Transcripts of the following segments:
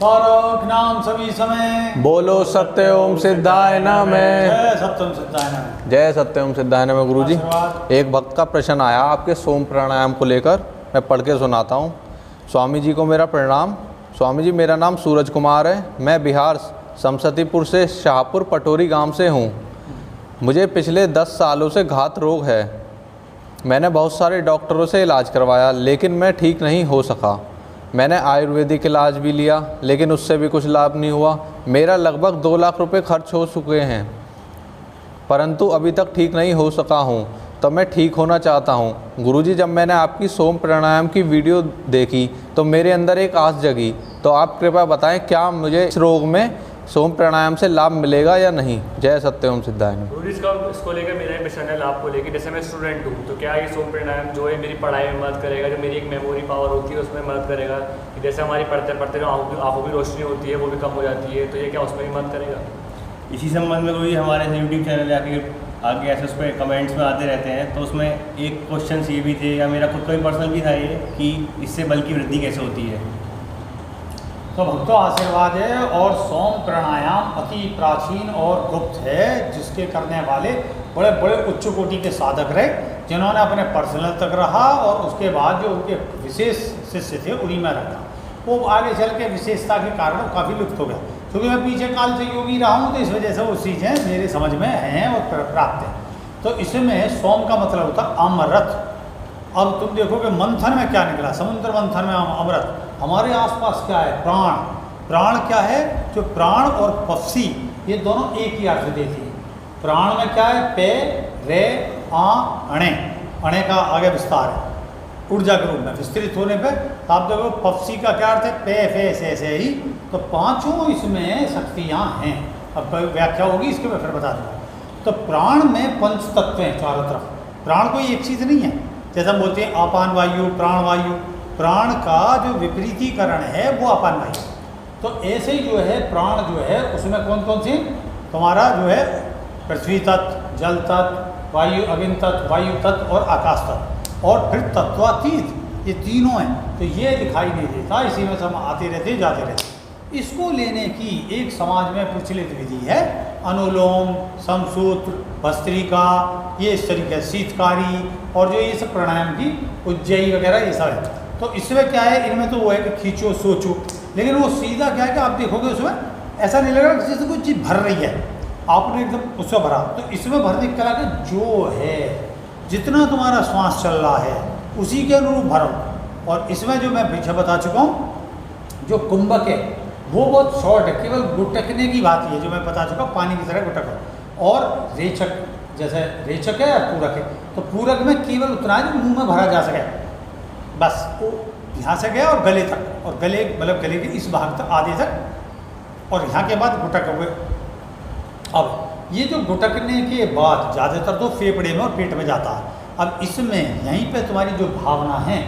तारक नाम सभी समय, बोलो सत्य ओम सिद्धाय नमः। जय सत्यम सिद्धाय नमः। जय सत्य ओम सिद्धाय नमः। गुरुजी, आशीर्वाद। एक भक्त का प्रश्न आया आपके सोम प्राणायाम को लेकर, मैं पढ़ के सुनाता हूँ। स्वामी जी को मेरा प्रणाम। स्वामी जी, मेरा नाम सूरज कुमार है। मैं बिहार समस्तीपुर से शाहपुर पटोरी गांव से हूँ। मुझे पिछले 10 सालों से घात रोग है। मैंने बहुत सारे डॉक्टरों से इलाज करवाया, लेकिन मैं ठीक नहीं हो सका। मैंने आयुर्वेदिक इलाज भी लिया, लेकिन उससे भी कुछ लाभ नहीं हुआ। मेरा लगभग 2 लाख रुपए खर्च हो चुके हैं, परंतु अभी तक ठीक नहीं हो सका हूँ। तो मैं ठीक होना चाहता हूँ। गुरुजी, जब मैंने आपकी सोम प्राणायाम की वीडियो देखी तो मेरे अंदर एक आस जगी। तो आप कृपया बताएं, क्या मुझे इस रोग में सोम प्राणायाम से लाभ मिलेगा या नहीं? जय सत्य ओम सिद्धाय नमः। गुरुजी, इसको लेकर मेरा मिशन है लाभ को लेकर। जैसे मैं स्टूडेंट हूँ, तो क्या ये सोम प्राणायाम जो है मेरी पढ़ाई में मदद करेगा, जो मेरी एक मेमोरी पावर होती है उसमें मदद करेगा? जैसे हमारी पढ़ते पढ़ते जो आँखों की रोशनी होती है वो भी कम हो जाती है, तो ये क्या उसमें भी मदद करेगा? इसी संबंध में कोई हमारे यूट्यूब चैनल आगे ऐसे उस पर कमेंट्स में आते रहते हैं, तो उसमें एक क्वेश्चन ये भी थे, या मेरा खुद का भी पर्सनल भी था ये, कि इससे बल की वृद्धि कैसे होती है। तो भक्तों आशीर्वाद है। और सोम प्राणायाम अति प्राचीन और गुप्त है, जिसके करने वाले बड़े बड़े उच्च कोटि के साधक रहे, जिन्होंने अपने पर्सनल तक रहा और उसके बाद जो उनके विशेष शिष्य थे उन्हीं में रखा। वो आगे चल के विशेषता के कारण काफ़ी लुप्त हो गया। क्योंकि मैं पीछे काल से योगी रहा हूँ, तो इस वजह से वो चीज़ें मेरे समझ में हैं और प्राप्त हैं। तो इसमें सोम का मतलब होता है अमृत। अब तुम देखोगे मंथन में क्या निकला, समुद्र मंथन में अमृत। हमारे आसपास क्या है? प्राण। प्राण क्या है? जो प्राण और पक्षी ये दोनों एक ही अर्थ देती है। प्राण में क्या है? पे, रे, आ, अणे। अणे का आगे विस्तार है ऊर्जा के रूप में विस्तृत होने पे। तो आप देखो पक्षी का क्या अर्थ है? पे, फे, से ही। तो पांचों इसमें शक्तियाँ हैं। अब व्याख्या होगी इसके मैं फिर बता दूँगा। तो प्राण में 5 तत्व हैं चारों तरफ। प्राण कोई एक चीज़ नहीं है। जैसे हम बोलते हैं अपान वायु, प्राण वायु। प्राण का जो विपरीतीकरण है वो अपान वायु। तो ऐसे ही जो है प्राण जो है उसमें कौन कौन सी? तुम्हारा जो है पृथ्वी तत्व, जल तत्व, वायु अग्नि तत्व, वायु तत्व और आकाश तत्व, और फिर तत्वातीत, ये तीनों हैं। तो ये दिखाई नहीं देता, इसी में सब आते रहते जाते रहते। इसको लेने की एक समाज में प्रचलित विधि है अनुलोम, समसूत्र, भस्त्रिका, ये इस तरीके शीतकारी, और जो ये सब प्राणायाम की उज्जयी वगैरह ये सब है। तो इसमें क्या है? इनमें तो वो है कि खींचो सोचो, लेकिन वो सीधा क्या है कि आप देखोगे उसमें ऐसा नहीं लगेगा कि जैसे कोई चीज़ भर रही है, आपने एकदम उससे भरा। तो इसमें भरने की कला के जो है जितना तुम्हारा श्वास चल रहा है उसी के अनुरूप भरो। और इसमें जो मैं पीछे बता चुका हूँ, जो कुंभक है वो बहुत शॉर्ट है, केवल गुटकने की बात है, जो मैं बता चुका हूँ, पानी की तरह गुटक। और रेचक, जैसे रेचक है या पूरक है, तो पूरक में केवल उतना है जो मुँह में भरा जा सके, बस वो यहाँ से गया और गले तक, और गले मतलब गले के इस भाग तक, आधे तक, और यहाँ के बाद गुटक हुए। अब ये जो गुटकने के बाद ज़्यादातर तो फेफड़े में और पेट में जाता है। अब इसमें यहीं पे तुम्हारी जो भावना है,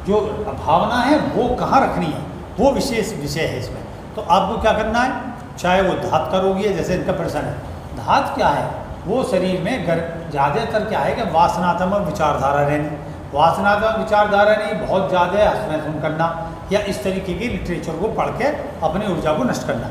जो भावना है वो कहाँ रखनी है, वो विशेष विषय है इसमें। तो आपको क्या करना है, चाहे वो धात का रोगी है, जैसे इनका प्रश्न है, धात क्या है? वो शरीर में ज़्यादातर क्या है कि वासनात्मक विचारधारा रहनी, वासनात्मक विचारधारा नहीं, बहुत ज़्यादा हसन करना, या इस तरीके की लिटरेचर को पढ़ के अपनी ऊर्जा को नष्ट करना,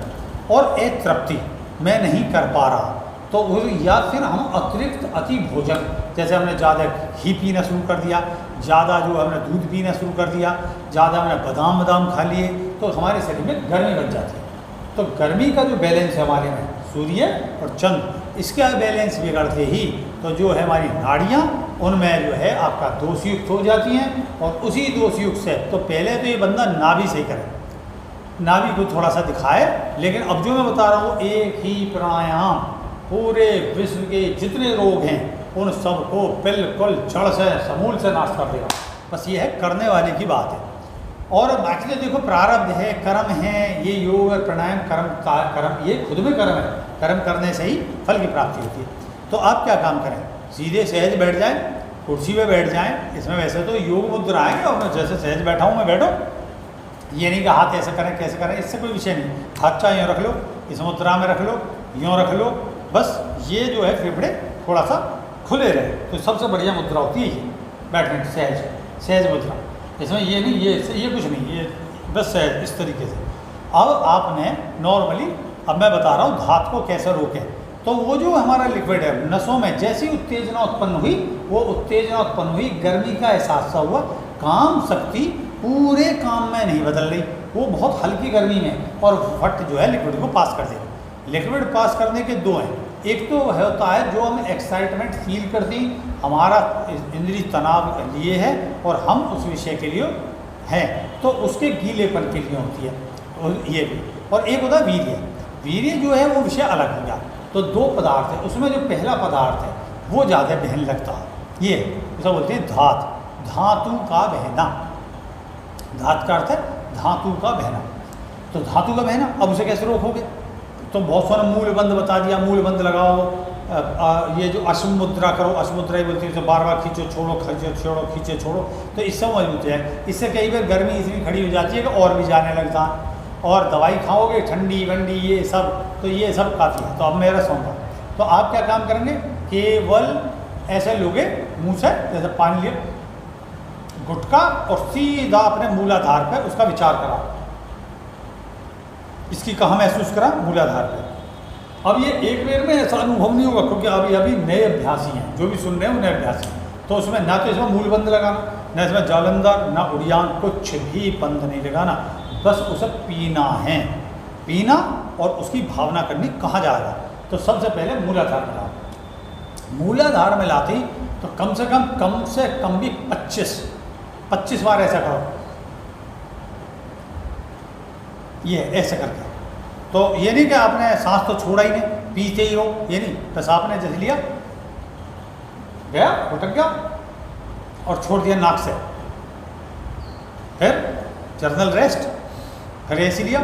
और एक तृप्ति मैं नहीं कर पा रहा, तो या फिर हम अतिरिक्त अति भोजन, जैसे हमने ज़्यादा घी पीना शुरू कर दिया, ज़्यादा जो हमने दूध पीना शुरू कर दिया, ज़्यादा हमने बादाम खा लिए, तो हमारे शरीर में गर्मी बन जाती है। तो गर्मी का जो बैलेंस है हमारे में, सूर्य और चंद्र, इसका बैलेंस बिगड़ते ही तो जो है हमारी नाड़ियाँ, उनमें जो है आपका दोषयुक्त हो जाती हैं। और उसी दोषयुक्त से तो पहले तो ये बंदा नाभि सही करे, नाभि को थोड़ा सा दिखाए। लेकिन अब जो मैं बता रहा हूँ, एक ही प्राणायाम पूरे विश्व के जितने रोग हैं उन सबको बिल्कुल जड़ से समूल से नाश कर देगा। बस ये है करने वाले की बात है। और बाकी तो देखो प्रारब्ध है, कर्म है, ये योग और प्राणायाम कर्म ये खुद में कर्म है, कर्म करने से ही फल की प्राप्ति होती है। तो आप क्या काम करें, सीधे सहज बैठ जाएं, कुर्सी पे बैठ जाएं। इसमें वैसे तो योग मुद्रा है, और मैं जैसे सहज बैठा हूँ मैं बैठो, ये नहीं कि हाथ ऐसे करें कैसे करें, इससे कोई विषय नहीं। हाथ चाहे यूँ रख लो, इस मुद्रा में रख लो, यूँ रख लो, बस ये जो है फेफड़े थोड़ा सा खुले रहे, तो सबसे बढ़िया मुद्रा होती है ये बैठने की, सहज मुद्रा। इसमें ये नहीं, ये कुछ नहीं, ये बस सहज इस तरीके से। अब आपने नॉर्मली, अब मैं बता रहा हूँ धात को कैसे रोकें। तो वो जो हमारा लिक्विड है नसों में जैसी उत्तेजना उत्पन्न हुई, वो उत्तेजना उत्पन्न हुई, गर्मी का एहसास सा हुआ, काम शक्ति पूरे काम में नहीं बदल रही, वो बहुत हल्की गर्मी में और फट जो है लिक्विड को पास कर देगी। लिक्विड पास करने के दो हैं, एक तो वह होता है जो हम एक्साइटमेंट फील करती, हमारा इंद्रिय तनाव लिए है और हम उस विषय के लिए हैं, तो उसके गीलेपन के लिए होती है और ये भी। और एक होता है वीर्य, वीर्य जो है वो विषय अलग हो गया। तो दो पदार्थ है, उसमें जो पहला पदार्थ है वो ज़्यादा बहन लगता है, ये ऐसा बोलते हैं धात, धातु का बहना। धात का अर्थ है धातु का बहना। तो धातु का बहना, अब उसे कैसे रोकोगे? तो बहुत सारा मूल बंद बता दिया, मूल बंद लगाओ, ये जो अश्वमुद्रा करो, अश्वमुद्रा ही बोलते हैं, बार बार खींचो छोड़ो, खींचो छोड़ो, खींचे छोड़ो, तो इससे मजबूत है। इससे कई बार गर्मी इतनी खड़ी हो जाती है कि और भी जाने लगता है, और दवाई खाओगे ठंडी वंडी ये सब, तो ये सब काफ़ी है। तो अब मेरा सौंगा, तो आप क्या काम करेंगे, केवल ऐसे लोगे मुँह से, जैसे पानी लिए गुटका और सीधा अपने मूलाधार पर उसका विचार करा, इसकी कहाँ महसूस करा, मूलाधार पर। अब ये एक बेर में ऐसा अनुभव नहीं होगा, क्योंकि अभी अभी नए अभ्यासी हैं, जो भी सुन रहे हैं वो नए अभ्यासी हैं, तो उसमें ना तो इसमें मूल बंद लगाना, ना इसमें जालंधर, ना उड़ियान, कुछ भी बंद नहीं लगाना, बस उसे पीना है, पीना और उसकी भावना करनी। कहाँ जाएगा? तो सबसे पहले मूलाधार में लाओ। मूलाधार में लाते ही तो कम से कम भी 25 बार ऐसा करो, ये ऐसे करके। तो ये नहीं कि आपने सांस तो छोड़ा ही नहीं, पीते ही हो, ये नहीं, बस आपने जैसे लिया, गया, उठक गया और छोड़ दिया नाक से, फिर जर्नल रेस्ट, फिर ऐसे लिया,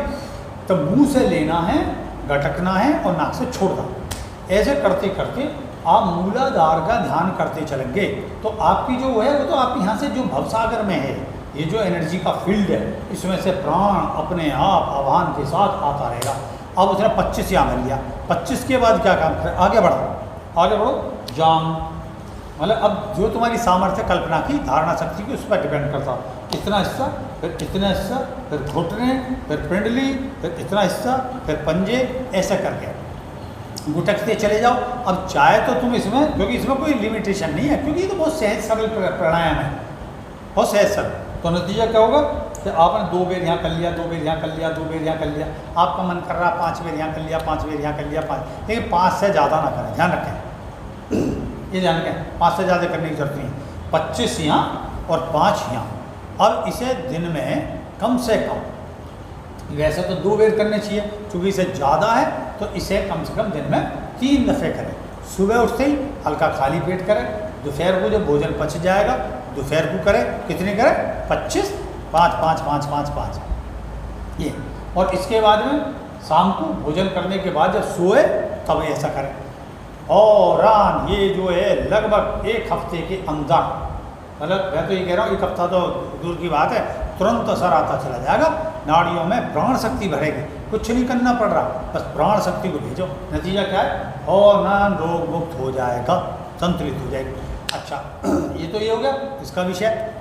तो मुंह से लेना है, गटकना है और नाक से छोड़ना। ऐसे करते करते आप मूलाधार का ध्यान करते चलेंगे, तो आपकी जो है वो तो आप यहाँ से जो भवसागर में है, ये जो एनर्जी का फील्ड है, इसमें से प्राण अपने आप आह्वान के साथ आता रहेगा। अब उसने 25 यहाँ मिल लिया, 25 के बाद क्या काम करें, आगे बढ़ो, जाम, मतलब अब जो तुम्हारी सामर्थ्य कल्पना की, धारणा शक्ति की, उस पर डिपेंड करता, इतना हिस्सा, फिर इतना हिस्सा, फिर घुटने, फिर पिंडली, फिर इतना हिस्सा, फिर पंजे, ऐसा करके गुटकते चले जाओ। अब चाहे तो तुम इसमें, क्योंकि इसमें कोई लिमिटेशन नहीं है, क्योंकि ये तो बहुत सहज सरल प्राणायाम है, बहुत सहज सरल। तो नतीजा क्या होगा कि आपने 2 बेर यहाँ कर लिया, 2 बेर यहाँ कर लिया, 2 बेर यहाँ कर लिया, आपका मन कर रहा 5 बेर यहाँ कर लिया, 5 बेर यहाँ कर लिया, 5, लेकिन 5 से ज़्यादा ना करें, ध्यान रखें, ये ध्यान रखें, 5 से ज़्यादा करने की जरूरत नहीं है। 25 यहाँ और 5 यहाँ। अब इसे दिन में कम से कम, वैसे तो 2 बेर करने चाहिए, क्योंकि इसे ज़्यादा है, तो इसे कम से कम दिन में 3 दफ़े करें। सुबह उठते ही हल्का खाली पेट करें, दोपहर को जब भोजन पच जाएगा दोपहर को करें, कितने करें, 25, 5, 5, 5, 5, 5 ये। और इसके बाद में शाम को भोजन करने के बाद जब सोए तब ऐसा करें। और ये जो है लगभग 1 हफ्ते के अंदर, मतलब मैं तो ये कह रहा हूँ 1 हफ्ता तो दूर की बात है, तुरंत असर आता चला जाएगा, नाड़ियों में प्राण शक्ति भरेगी, कुछ नहीं करना पड़ रहा, बस प्राण शक्ति को भेजो। नतीजा क्या है, और न रोग मुक्त हो जाएगा, संतुलित हो जाएगी। अच्छा, ये तो ये हो गया इसका विषय।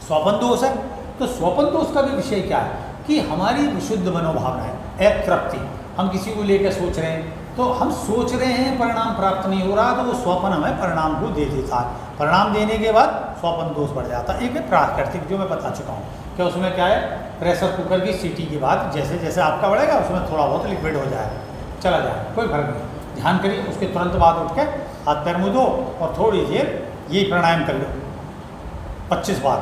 स्वपन दोष है, तो स्वपन दोष का भी विषय क्या है कि हमारी विशुद्ध मनोभावना है, एक तृप्ति, हम किसी को लेकर सोच रहे हैं, तो हम सोच रहे हैं परिणाम प्राप्त नहीं हो रहा, तो वो स्वपन हमें परिणाम को दे देता है। परिणाम देने के बाद स्वपन दोष बढ़ जाता है। एक है प्राकृतिक, जो मैं बता चुका हूँ कि उसमें क्या है, प्रेशर कुकर की सीटी के बाद जैसे जैसे आपका बढ़ेगा उसमें थोड़ा बहुत लिक्विड हो जाएगा, चला जाएगा, कोई फर्क नहीं। ध्यान करिए, उसके तुरंत बाद उठ के हाथ पैर मुँह धो और थोड़ी देर यही प्राणायाम कर लो, 25 बार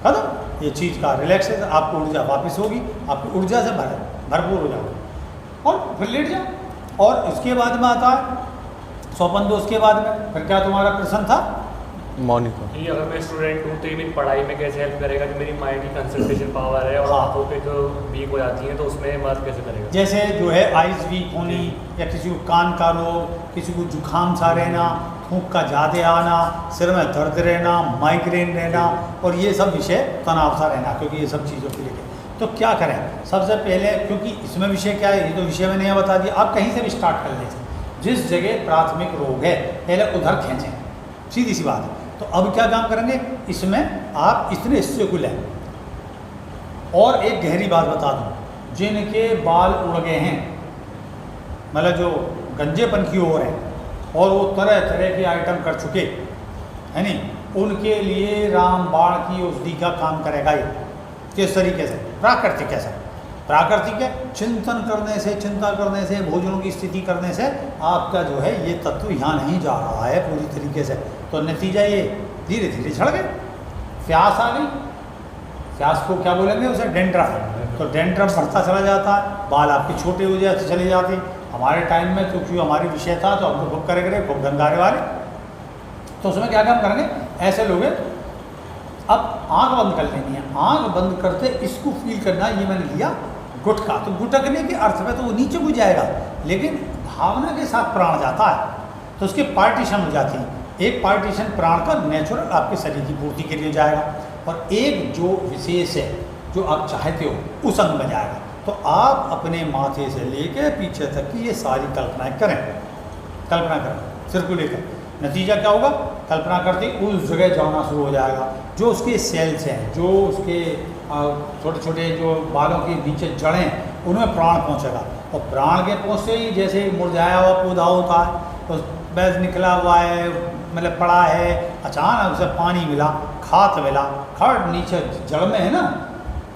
खत्म। ये चीज़ का रिलैक्स है, आपको ऊर्जा वापस होगी, आपकी ऊर्जा से भरपूर हो जाओगे और फिर लेट जाओ। और इसके बाद में आता है स्वपन दोष के बाद में, फिर क्या तुम्हारा प्रश्न था मौनिका? ये अगर मैं स्टूडेंट हूँ तो ये मेरी पढ़ाई में कैसे हेल्प करेगा, कि मेरी माइंड की कंसंट्रेशन पावर है और आंखों पे जो वीक हो जाती हैं तो उसमें मदद कैसे करेगा? जैसे जो है आइज वीक होनी, या किसी को कान का रोग, किसी को जुकाम सा रहना, फूंक का ज़्यादा आना, सिर में दर्द रहना, माइग्रेन रहना, और ये सब विषय तनाव सा रहना, क्योंकि ये सब चीज़ों को लेकर तो क्या करें। सबसे पहले, क्योंकि इसमें विषय क्या है, ये तो विषय मैंने यहाँ बता दिया, आप कहीं से भी स्टार्ट कर लें, जिस जगह प्राथमिक रोग है पहले उधर खींचें, सीधी सी बात है। तो अब क्या काम करेंगे, इसमें आप इतने हिस्से को लें। और एक गहरी बात बता दूं, जिनके बाल उड़ गए हैं, मतलब जो गंजेपन की ओर है और वो तरह तरह के आइटम कर चुके है नहीं, उनके लिए रामबाण की औषधि का काम करेगा ये। किस तरीके से? प्राकृतिक कैसा? प्राकृतिक है, चिंतन करने से, चिंता करने से, भोजनों की स्थिति करने से आपका जो है ये तत्व यहाँ नहीं जा रहा है पूरी तरीके से। तो नतीजा ये धीरे धीरे झड़ गए, प्यास आ गई। प्यास को क्या बोलेंगे उसे? डेंड्रफ। तो डेंड्रफ बढ़ता चला जाता है, बाल आपके छोटे हो जाते चले जाते। हमारे टाइम में तो क्योंकि हमारी विषय था तो हम तो खूब करेंगे, खूब गंगारे वाले, तो उसमें क्या काम करेंगे? ऐसे लोग अब आँख बंद कर लेनी है। आँख बंद करते इसको फील करना, ये मैंने लिया गुटखा। तो गुटकने के अर्थ में तो वो नीचे को जाएगा, लेकिन भावना के साथ प्राण जाता है तो उसके पार्टीशन हो जाती है। एक पार्टीशन प्राण का नेचुरल आपके शरीर की पूर्ति के लिए जाएगा, और एक जो विशेष है जो आप चाहते हो उस अंग में जाएगा। तो आप अपने माथे से लेकर पीछे तक की ये सारी कल्पनाएं करें, कल्पना करें सिर को लेकर। नतीजा क्या होगा? कल्पना करते उस जगह जाना शुरू हो जाएगा जो उसके सेल्स हैं, जो उसके छोटे छोटे जो बालों के नीचे जड़ें, उनमें प्राण पहुंचेगा। और प्राण के पहुँचते ही जैसे मुरझाया हुआ पौधा होता है, तो बैज निकला हुआ है, मतलब पड़ा है, अचानक उसे पानी मिला, खाद मिला, खाद नीचे जड़ में है ना,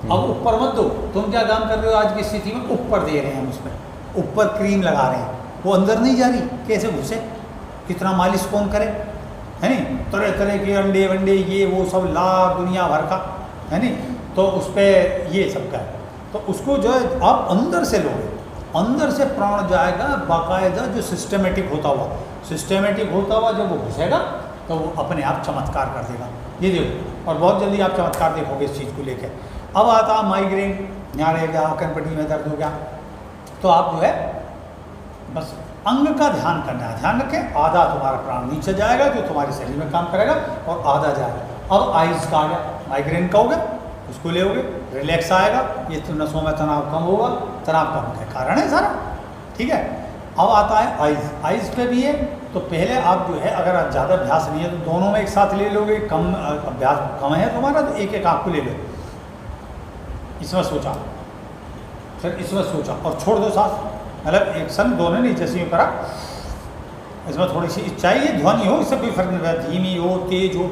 अब ऊपर मत दो। तुम क्या काम कर रहे हो आज की स्थिति में? ऊपर दे रहे हैं, उसमें ऊपर क्रीम लगा रहे हैं, वो अंदर नहीं जा रही, कैसे घुसे? कितना मालिश कौन करे, है नहीं? तरह तरह के अंडे वंडे ये वो सब लाभ दुनिया भर का, है नहीं? तो उस पर ये सब का है। तो उसको जो है आप अंदर से लोगे, अंदर से प्राण जाएगा बाकायदा, जो सिस्टमेटिक होता हुआ, सिस्टमेटिक होता हुआ जब वो घुसेगा तो वो अपने आप चमत्कार कर देगा। ये देखो, और बहुत जल्दी आप चमत्कार देखोगे इस चीज़ को लेकर। अब आता माइग्रेन, यहाँ रह गया, कनपट्टी में दर्द हो गया, तो आप जो है बस अंग का ध्यान करना है। ध्यान रखें, आधा तुम्हारा प्राण नीचे जाएगा जो तुम्हारे शरीर में काम करेगा, और आधा जाएगा। अब आइज का आ गया, माइग्रेन का हो गया, उसको ले होगे, रिलैक्स आएगा, ये तो नसों में तनाव कम होगा, तनाव कम का कारण है सारा, ठीक है। अब आता है आइज, आइज पे भी है। तो पहले आप जो है, अगर आप ज़्यादा अभ्यास नहीं है तो दोनों में एक साथ ले लोगे, कम अभ्यास कम है तुम्हारा तो एक एक आँख को ले लो, इसमें सोचा, फिर इसमें सोचा और छोड़ दो सांस, मतलब एक सन दोनों नहीं, जैसे करा, इसमें थोड़ी सी चाहिए ध्वनि हो, इससे कोई फर्क नहीं पड़ता, धीमी हो तेज हो,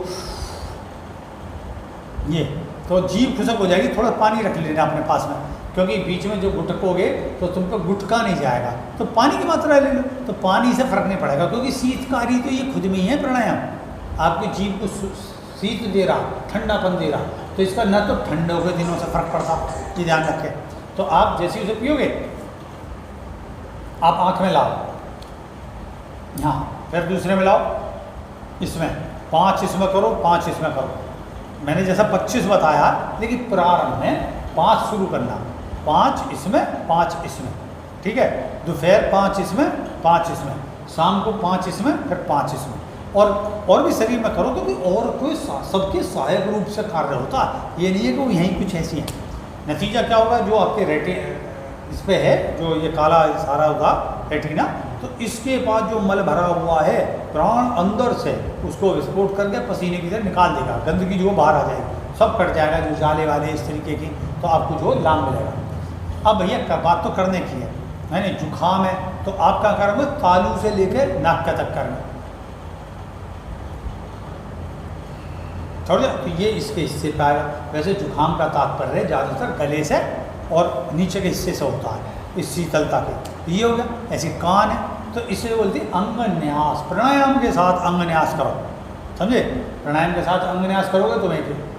ये तो जीभ खुशक हो जाएगी। थोड़ा पानी रख लेना अपने पास में, क्योंकि बीच में जो गुटकोगे तो तुम पे गुटका नहीं जाएगा, तो पानी की मात्रा ले लो, तो पानी से फर्क नहीं पड़ेगा, क्योंकि शीतकारी तो ये खुद में ही है प्राणायाम, आपकी जीभ को शीत दे रहा, ठंडापन दे रहा, तो इसका न तो ठंडों के दिनों से फर्क पड़ता, ये ध्यान रखें। तो आप जैसे उसे पियोगे, आप आँख में लाओ, यहाँ, फिर दूसरे में लाओ, इसमें 5 इसमें करो, 5 इसमें करो। मैंने जैसा 25 बताया, लेकिन प्रारंभ में 5 शुरू करना, 5 इसमें 5 इसमें, ठीक है। दोपहर 5 इसमें 5 इसमें, शाम को 5 इसमें, फिर 5 इसमें, और भी शरीर में करो, क्योंकि और कोई सबके सहायक रूप से कार्य होता है, ये नहीं है कि वो यहीं कुछ ऐसी है। नतीजा क्या होगा? जो आपके इस पे है, जो ये काला सारा होगा रेटिना, तो इसके बाद जो मल भरा हुआ है, प्राण अंदर से उसको विस्फोट करके पसीने की तरह निकाल देगा, गंदगी जो बाहर आ जाएगी, सब कट जाएगा, जो जाले वाले इस तरीके की, तो आपको जो लाभ मिलेगा। अब भैया बात तो करने की है नहीं, जुकाम है तो आप क्या करोगे? तालू से लेकर नाक का तक करना, छोड़ दिया, तो ये इसके हिस्से पे आएगा। वैसे जुकाम का तात्पर्य ज़्यादातर गले से और नीचे के हिस्से से होता है, इस शीतलता के, ये हो गया। ऐसे कान है तो इसे बोलते हैं अंग न्यास, प्राणायाम के साथ अंग न्यास करो, समझे? प्राणायाम के साथ अंग न्यास करोगे तो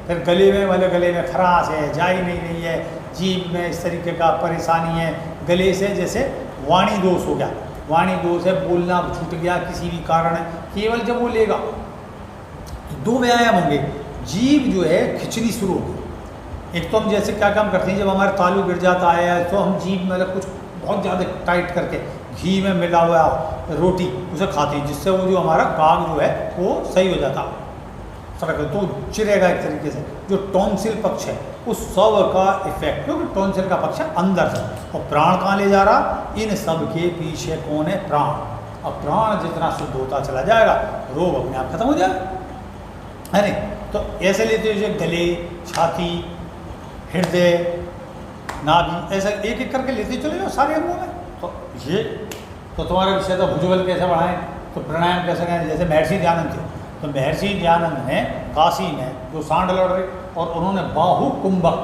फिर गले में, वाले गले में खराश है, जा ही नहीं रही है, जीभ में इस तरीके का परेशानी है, गले से जैसे वाणी दोष हो गया, वाणी दोष है, बोलना छूट गया किसी भी कारण है, केवल जब वो लेगा तो 2 व्यायाम होंगे। जीभ जो है खिंचनी शुरू होगी। एक तो हम जैसे क्या काम करते हैं, जब हमारे तालू गिर जाता है तो हम जीभ मतलब कुछ बहुत ज़्यादा टाइट करके घी में मिला हुआ रोटी उसे खाते हैं, जिससे वो जो हमारा काग जो है वो सही हो जाता, तो चिरेगा एक तरीके से। जो टॉन्सिल पक्ष है उस सब का इफेक्ट, क्योंकि टॉन्सिल का पक्ष है अंदर से, और प्राण कहाँ ले जा रहा? इन सब के पीछे कौन है? प्राण। अब प्राण जितना शुद्ध होता चला जाएगा, रोग अपने आप खत्म हो जाएगा, है नहीं? तो ऐसे लेते हुए गले, छाती, हृदय, नाभि, ऐसा एक एक करके लेते चले जाओ सारे अंगों में। तो ये तो तुम्हारा विषय था भुजबल कैसे बढ़ाएं, तो प्राणायाम कैसे करें। जैसे महर्षि दयानंद थे, तो महर्षि दयानंद ने काशी में जो सांड लड़ रहे और उन्होंने बाहु कुंभक,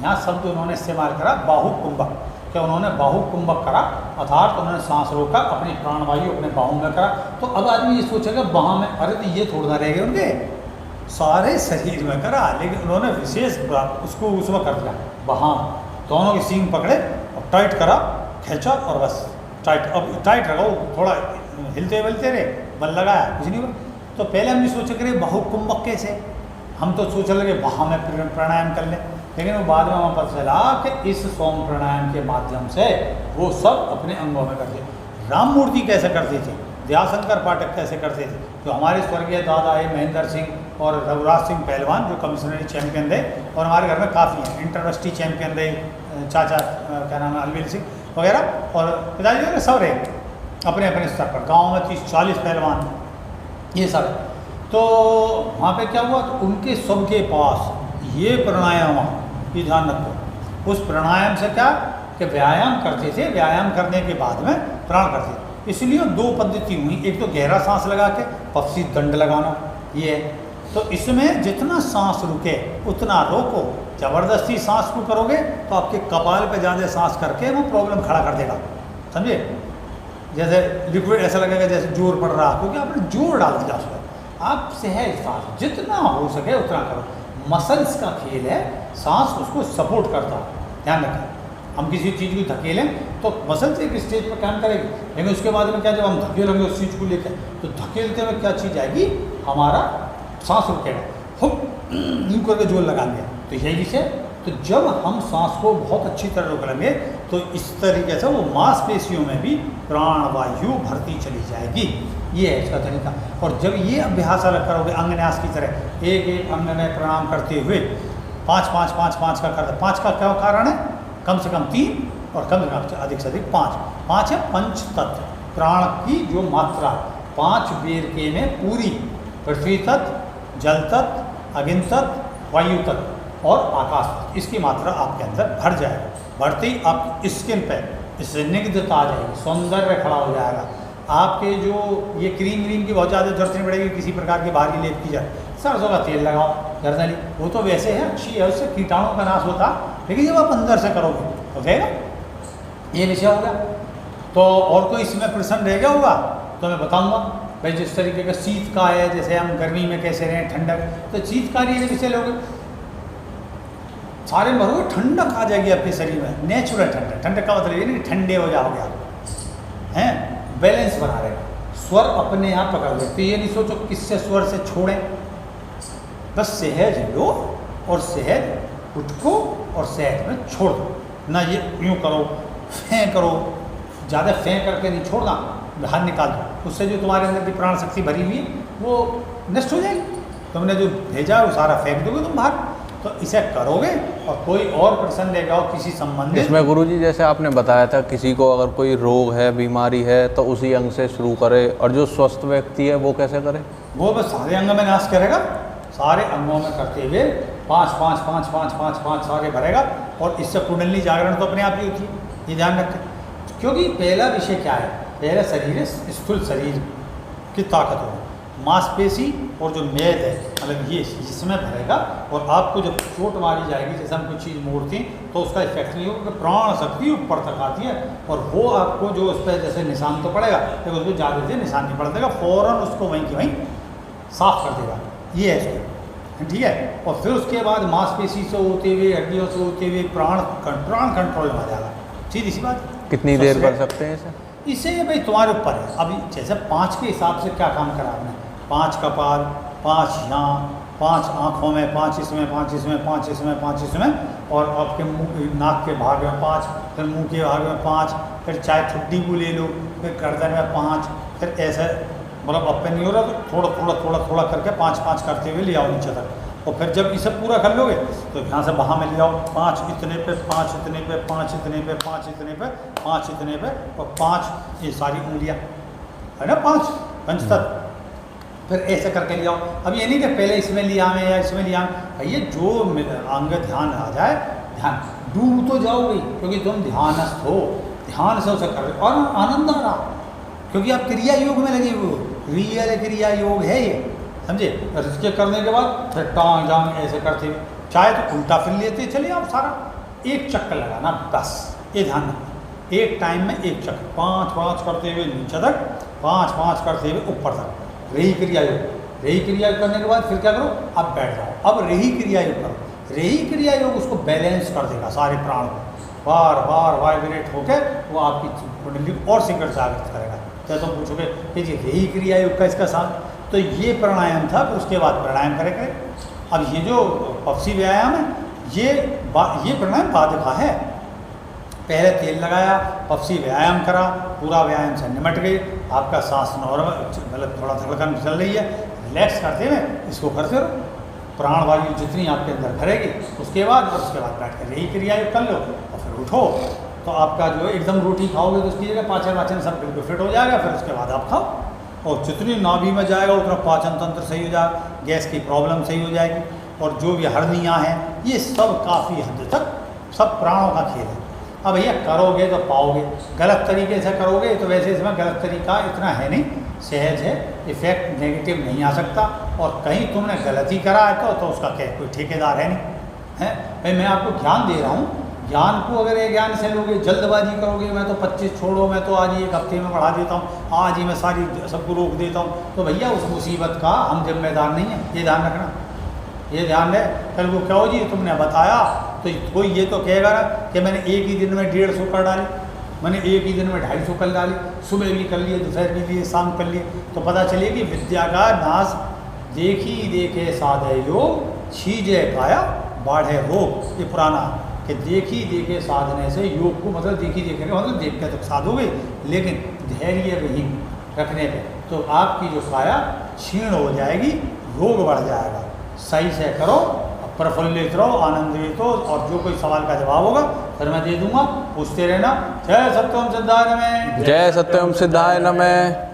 यहाँ शब्द उन्होंने इस्तेमाल करा बाहु कुंभक, क्या उन्होंने बाहु कुंभक करा, अर्थात उन्होंने सांस रोका, अपनी प्राणवायु अपने बाहों में करा। तो अब आदमी ये सोचेगा बाह में, अरे तो ये थोड़ा रह गए उनके, सारे शरीर में करा, लेकिन उन्होंने विशेष उसको उसमें कर दिया बाह, दोनों के सींग पकड़े और टाइट करा, खींचा और बस टाइट। अब टाइट रखा, थोड़ा हिलते हिलते रहे, बल लगाया, कुछ नहीं हुआ। तो पहले हम भी सोचे करें बाहु कुंभक कैसे, हम तो सोच लगे बाह में प्राणायाम कर लें, लेकिन वो बाद में हमें पता चला कि इस सोम प्राणायाम के माध्यम से वो सब अपने अंगों में करते। राममूर्ति कैसे करते थे, दयाशंकर पाठक कैसे करते थे, तो हमारे स्वर्गीय दादा है महेंद्र सिंह और रघुराज सिंह पहलवान जो कमिश्नरी चैंपियन थे, और हमारे घर में काफ़ी हैं, इंटरवर्सिटी चैंपियन रहे, चाचा क्या नाम है अलवीर सिंह वगैरह, और पिताजी वगैरह सब रहे अपने अपने स्तर पर। गाँव में 30-40 पहलवान ये सब। तो वहाँ पे क्या हुआ, तो उनके सबके पास ये प्राणायाम, ये ध्यान रखो, उस प्राणायाम से क्या कि व्यायाम करते थे, व्यायाम करने के बाद में प्राण करते थे। इसलिए दो पद्धति हुई, एक तो गहरा सांस लगा के पक्षी दंड लगाना, ये है। तो इसमें जितना सांस रुके उतना रोको, ज़बरदस्ती सांस को करोगे तो आपके कपाल पे ज़्यादा सांस करके वो प्रॉब्लम खड़ा कर देगा, समझे। जैसे लिक्विड ऐसा लगेगा जैसे जोर पड़ रहा, क्योंकि आपने जोर डाल दिया उस पर। आप सहज सांस जितना हो सके उतना करो, मसल्स का खेल है, सांस उसको सपोर्ट करता है, ध्यान रखें। हम किसी चीज़ को धकेलें तो मसल्स एक स्टेज पर काम करेगी, लेकिन उसके बाद में क्या, जब हम धकेलेंगे उस चीज़ को लेकर, तो धकेलते हुए क्या चीज़ आएगी, हमारा सांस रुकेगा, हुप यूँ करके जोर लगाएंगे, तो यही से। तो जब हम सांस को बहुत अच्छी तरह रोक लेंगे तो इस तरीके से वो मांसपेशियों में भी प्राणवायु भरती चली जाएगी, ये है इसका तरीका। और जब ये अभ्यास अलग करोगे अंगन्यास की तरह, एक एक अंग में प्रणाम करते हुए 5-5-5-5 का करते, 5 का क्या कारण है, कम से कम 3 और कम से कम अधिक से अधिक 5। 5 है पंच तत्व, प्राण की जो मात्रा 5 बेरके में पूरी, पृथ्वी तत्व, जल तत्व, अग्नि तत्व, वायु तत्व और आकाश तत्व, इसकी मात्रा आपके अंदर भर जाएगा। बढ़ते ही आप स्किन पे स्निग्धता आ जाएगी, सौंदर्य खड़ा हो जाएगा। आपके जो ये क्रीम की बहुत ज़्यादा जरूरत नहीं पड़ेगी, किसी प्रकार की बाहरी लेप की जाए, सरसों का तेल लगाओ गर्दनी, वो तो वैसे है अच्छी है, उससे कीटाणुओं का नाश होता, लेकिन जब आप अंदर से करोगे तो रहेगा। ये विषय होगा। तो और कोई इसमें प्रश्न रह गया होगा तो मैं बताऊँगा भाई, जिस तरीके का शीत का है, जैसे हम गर्मी में कैसे रहें, ठंडक, तो शीतकारी है विषय लोगे सारे भरोगे, ठंडक आ जाएगी आपके शरीर में, नेचुरल ठंडक। ठंडक का मतलब ये नहीं ठंडे हो जाओगे आप, हैं, बैलेंस बना रहेगा, स्वर अपने यहाँ पकड़ लेते। तो ये नहीं सोचो किससे स्वर से छोड़ें, बस सहज लो और सहज उठको और सहज में छोड़ दो ना। ये यूँ करो, फें करो, ज़्यादा फें करके नहीं छोड़ना, बाहर निकाल दो, उससे जो तुम्हारे अंदर की प्राण शक्ति भरी हुई है वो नष्ट हो जाएगी। तुमने जो भेजा वो सारा फेंक दोगे तुम बाहर। तो इसे करोगे। और कोई और प्रश्न लेकर आओ किसी संबंधित। इसमें गुरुजी जैसे आपने बताया था, किसी को अगर कोई रोग है, बीमारी है, तो उसी अंग से शुरू करे, और जो स्वस्थ व्यक्ति है वो कैसे करे? वो बस सारे अंग में नाश करेगा, सारे अंगों में करते हुए 5-5-5-5-5-5 सारे भरेगा। और इससे कुंडली जागरण तो अपने आप ही होती है, ये ध्यान रखें। क्योंकि पहला विषय क्या है, पहला शरीर है स्थूल शरीर की ताकत हो, मांसपेशी और जो मेद है, मतलब ये इसमें भरेगा। और आपको जब चोट मारी जाएगी, जैसे हम कुछ चीज़ मोड़ते हैं तो उसका इफेक्ट नहीं होगा, प्राण शक्ति ऊपर तक आती है और वो आपको जो उस पर जैसे निशान तो पड़ेगा, लेकिन उसको ज़्यादा से निशान नहीं पड़ देगा, फ़ौरन उसको वहीं की वहीं साफ कर देगा। ये है इसको, ठीक है। और फिर उसके बाद मांसपेशी से होते हुए, हड्डियों से होते हुए प्राण कंट्रोल में आ जाएगा। सीधी सी बात। कितनी देर कर सकते हैं इसे? इसे भाई तुम्हारे ऊपर है। अभी जैसे 5 के हिसाब से क्या काम करा आपने, 5 कपाल, 5 यहाँ, 5 आँखों में, 5 इसमें, 5 इसमें, 5 इसमें, 5 इसमें, और आपके मुँह नाक के भाग में 5, फिर मुंह के भाग में 5, फिर चाहे ठुड्डी को ले लो, फिर गर्दन में 5, फिर ऐसे मतलब अब पे नहीं हो रहा तो थोड़ा करके 5-5 करते हुए ले आओ नीचे तक। और फिर जब इसे पूरा कर लोगे तो यहाँ से बाहाँ में ले आओ, 5 इतने पे, 5 इतने पे, 5 इतने पे, 5 इतने पे, 5 इतने पे, और 5 ये सारी उंगलियाँ है ना, 5 पंचतत्व। फिर ऐसे करके ले आओ। अब ये नहीं कि पहले इसमें लिया में या इसमें लिया, ये जो अंग ध्यान आ जाए ध्यान डूब तो जाओगे क्योंकि तुम ध्यानस्थ हो, ध्यान से उसे कर रहे हो और आनंद आ रहा, क्योंकि आप क्रिया योग में लगे हुए हो। रियल क्रिया योग है ये, समझे। और इसके करने के बाद फिर टांग जांग ऐसे करते हुए, चाहे तो उल्टा फिर लेते चलिए आप, सारा एक चक्कर लगाना बस। ये ध्यान रखना, एक टाइम में एक चक्कर, 5-5 करते हुए नीचे तक, 5-5 करते हुए ऊपर तक, रही क्रिया योग। रही क्रिया योग करने के बाद फिर क्या करो, अब बैठ जाओ, अब रही क्रिया योग करो। रही क्रिया योग उसको बैलेंस कर देगा, सारे प्राण को बार बार वाइब्रेट होकर वो आपकी कुंडली और शीघ्र जागृत करेगा। क्या तुम पूछोगे कि जी रही क्रिया योग का इसका साथ, तो ये प्राणायाम था, फिर उसके बाद प्राणायाम करेंगे। अब ये जो पक्षी व्यायाम है ये प्राणायाम बाधिका है। पहले तेल लगाया, पक्षी व्यायाम करा, पूरा व्यायाम से निमट गई, आपका सांस नॉर्मल मतलब थोड़ा धड़कन चल रही है, रिलैक्स करते हुए इसको करते रहो। प्राण वायु जितनी आपके अंदर भरेगी उसके बाद बैठ कर यही क्रिया कर लो और फिर उठो, तो आपका जो एकदम रोटी खाओगे तो उसकी जगह पाचन वाचन सब बिल्कुल फिट हो जाएगा। फिर उसके बाद आप खाओ, और जितनी नाभि में जाएगा उतना पाचन तंत्र सही हो जाएगा, गैस की प्रॉब्लम सही हो जाएगी, और जो भी हर्नियाँ हैं ये सब काफ़ी हद तक सब प्राणों का खेल है। अब भैया करोगे तो पाओगे, गलत तरीके से करोगे तो वैसे इसमें गलत तरीका इतना है नहीं, सहज है, इफेक्ट नेगेटिव नहीं आ सकता। और कहीं तुमने गलती करा है तो उसका क्या कोई ठेकेदार है नहीं है भाई। मैं आपको ज्ञान दे रहा हूँ, ज्ञान को अगर ये ज्ञान से लोगे, जल्दबाजी करोगे, मैं तो 25 छोड़ो, मैं तो आज 1 हफ्ते में बढ़ा देता हूँ, आज ही मैं सारी सबको रोक देता हूँ, तो भैया उस मुसीबत का हम जिम्मेदार नहीं है, ये ध्यान रखना। ये ध्यान है, कल वो क्या हो जी तुमने बताया तो कोई ये तो कहेगा ना कि मैंने एक ही दिन में 150 कर डाली, मैंने एक ही दिन में 250 कर डाली, सुबह भी कर लिए, दोपहर भी लिए, शाम कर लिए, तो पता चले कि विद्या का नाश देखी देखे साधे योग, छीजे काया बाढ़े रोग। ये पुराना कि देखी देखे साधने से योग को मतलब देखी देखे का मतलब देख के तो साधोगे, लेकिन धैर्य विहीन रखने पे तो आपकी जो काया क्षीण हो जाएगी, रोग बढ़ जाएगा। सही से करो, प्रफुल्लित रहो, आनंदित हो, और जो कोई सवाल का जवाब होगा फिर मैं दे दूंगा, पूछते रहना। जय सत्यम सिद्धाय नमः। जय सत्यम सिद्धाय नमः।